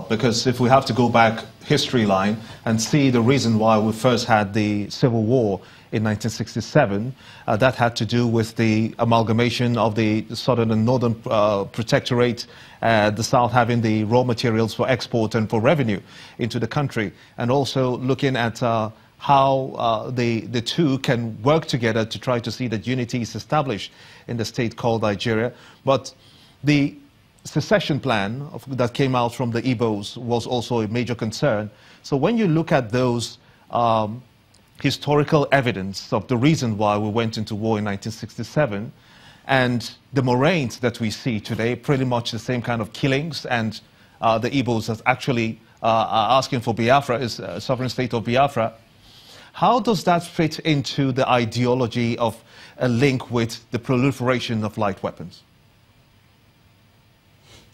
Because if we have to go back history line and see the reason why we first had the Civil War in 1967, that had to do with the amalgamation of the Southern and Northern Protectorate, the South having the raw materials for export and for revenue into the country, and also looking at how the two can work together to try to see that unity is established in the state called Nigeria. But the secession plan that came out from the Igbos was also a major concern. So when you look at those historical evidence of the reason why we went into war in 1967 and the moraines that we see today, pretty much the same kind of killings, and the Igbos are actually asking for Biafra, is a sovereign state of Biafra, how does that fit into the ideology of a link with the proliferation of light weapons?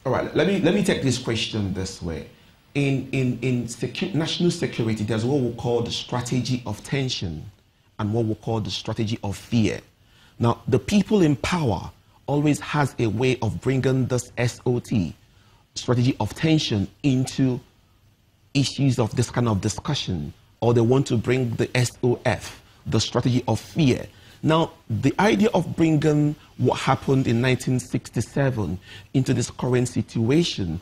All right, let me take this question this way. In national security, there's what we call the strategy of tension and what we call the strategy of fear. Now, the people in power always has a way of bringing this SOT, strategy of tension, into issues of this kind of discussion, or they want to bring the SOF, the strategy of fear. Now, the idea of bringing what happened in 1967 into this current situation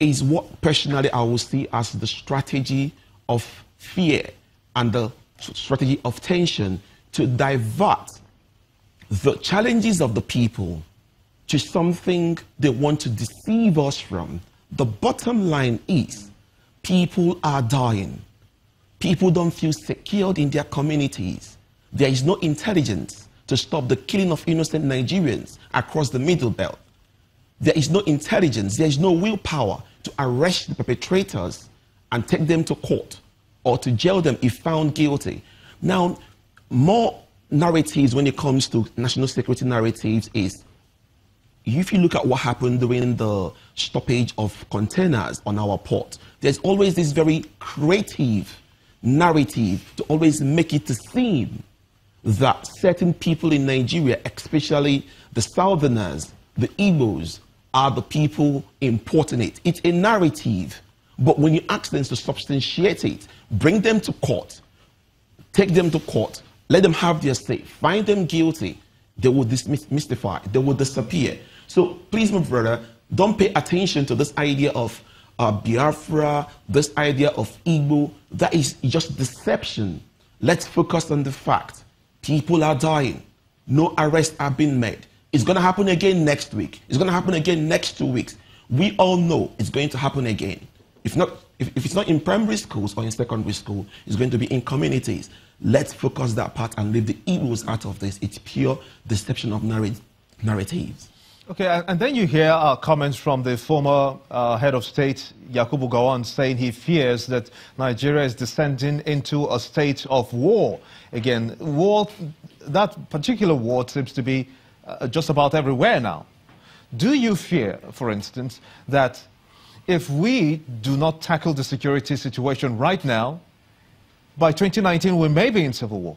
is what personally I will see as the strategy of fear and the strategy of tension to divert the challenges of the people to something they want to deceive us from. The bottom line is people are dying. People don't feel secured in their communities. There is no intelligence to stop the killing of innocent Nigerians across the Middle Belt. There is no intelligence, there is no willpower to arrest the perpetrators and take them to court or to jail them if found guilty. Now, more narratives when it comes to national security narratives is, if you look at what happened during the stoppage of containers on our port, there's always this very creative narrative to always make it seem that certain people in Nigeria, especially the Southerners, the Igbos, are the people importing it. It's a narrative, but when you ask them to substantiate it, bring them to court, take them to court, let them have their say, find them guilty, they will mystify, they will disappear. So please, my brother, don't pay attention to this idea of Biafra, this idea of Igbo. That is just deception. Let's focus on the fact. People are dying. No arrests are being made. It's going to happen again next week. It's going to happen again next 2 weeks. We all know it's going to happen again. If it's not in primary schools or in secondary school, it's going to be in communities. Let's focus that part and leave the Igbos out of this. It's pure deception of narratives. Okay, and then you hear comments from the former head of state, Yakubu Gowon, saying he fears that Nigeria is descending into a state of war. Again, war, that particular war seems to be just about everywhere now. Do you fear, for instance, that if we do not tackle the security situation right now, by 2019 we may be in civil war?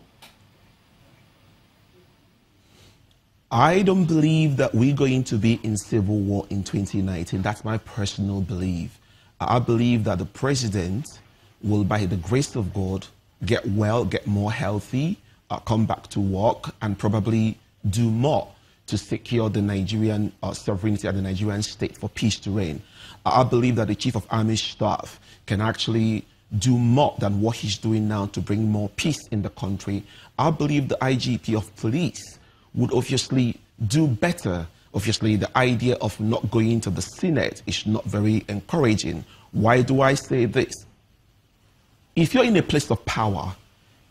I don't believe that we're going to be in civil war in 2019. That's my personal belief. I believe that the president will, by the grace of God, get well, get more healthy, come back to work, and probably do more to secure the Nigerian sovereignty and the Nigerian state for peace to reign. I believe that the Chief of Army Staff can actually do more than what he's doing now to bring more peace in the country. I believe the IGP of Police would obviously do better. Obviously, the idea of not going to the Senate is not very encouraging. Why do I say this? If you're in a place of power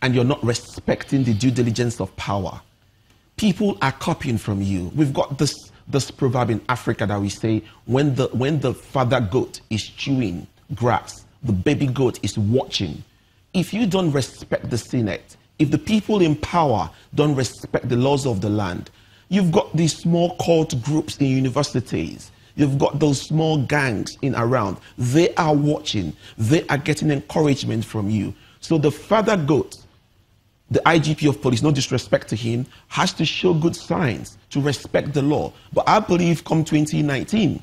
and you're not respecting the due diligence of power, people are copying from you. We've got this proverb in Africa that we say, when the father goat is chewing grass, the baby goat is watching. If you don't respect the Senate, if the people in power don't respect the laws of the land, you've got these small cult groups in universities, you've got those small gangs in around, they are watching, they are getting encouragement from you. So the father goat, the IGP of police, no disrespect to him, has to show good signs to respect the law. But I believe come 2019,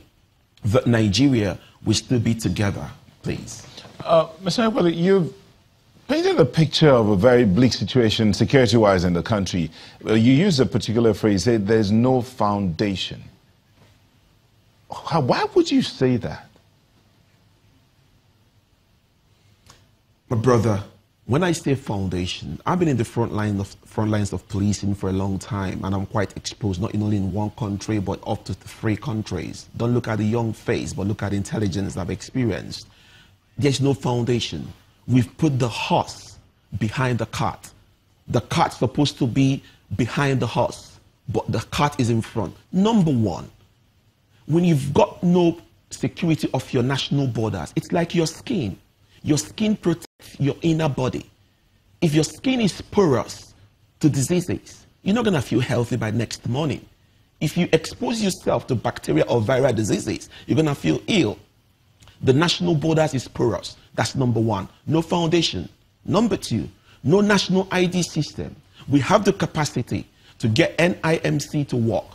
that Nigeria will still be together, please? Mr. Akwali, you've painted a picture of a very bleak situation security-wise in the country. You used a particular phrase, said there's no foundation. Why would you say that? My brother, when I say foundation, I've been in the front lines of policing for a long time, and I'm quite exposed, not only in one country, but up to 3 countries. Don't look at the young face, but look at the intelligence I've experienced. There's no foundation. We've put the horse behind the cart. The cart's supposed to be behind the horse, but the cart is in front. Number one, when you've got no security of your national borders, it's like your skin. Your skin protects your inner body. If your skin is porous to diseases, you're not going to feel healthy by next morning. If you expose yourself to bacteria or viral diseases, you're going to feel ill. The national borders is porous. That's number one. No foundation. Number two, no national ID system. We have the capacity to get NIMC to work.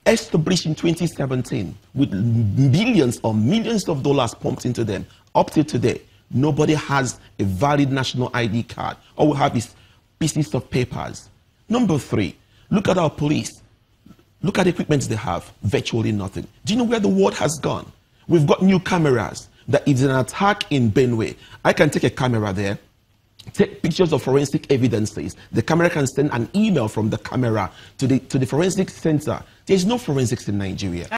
Established in 2017 with billions or millions of dollars pumped into them. Up to today, nobody has a valid national ID card. All we have is pieces of papers. Number three, look at our police. Look at the equipment they have. Virtually nothing. Do you know where the world has gone? We've got new cameras that if there's an attack in Benue, I can take a camera there, take pictures of forensic evidences. The camera can send an email from the camera to the forensic center. There's no forensics in Nigeria.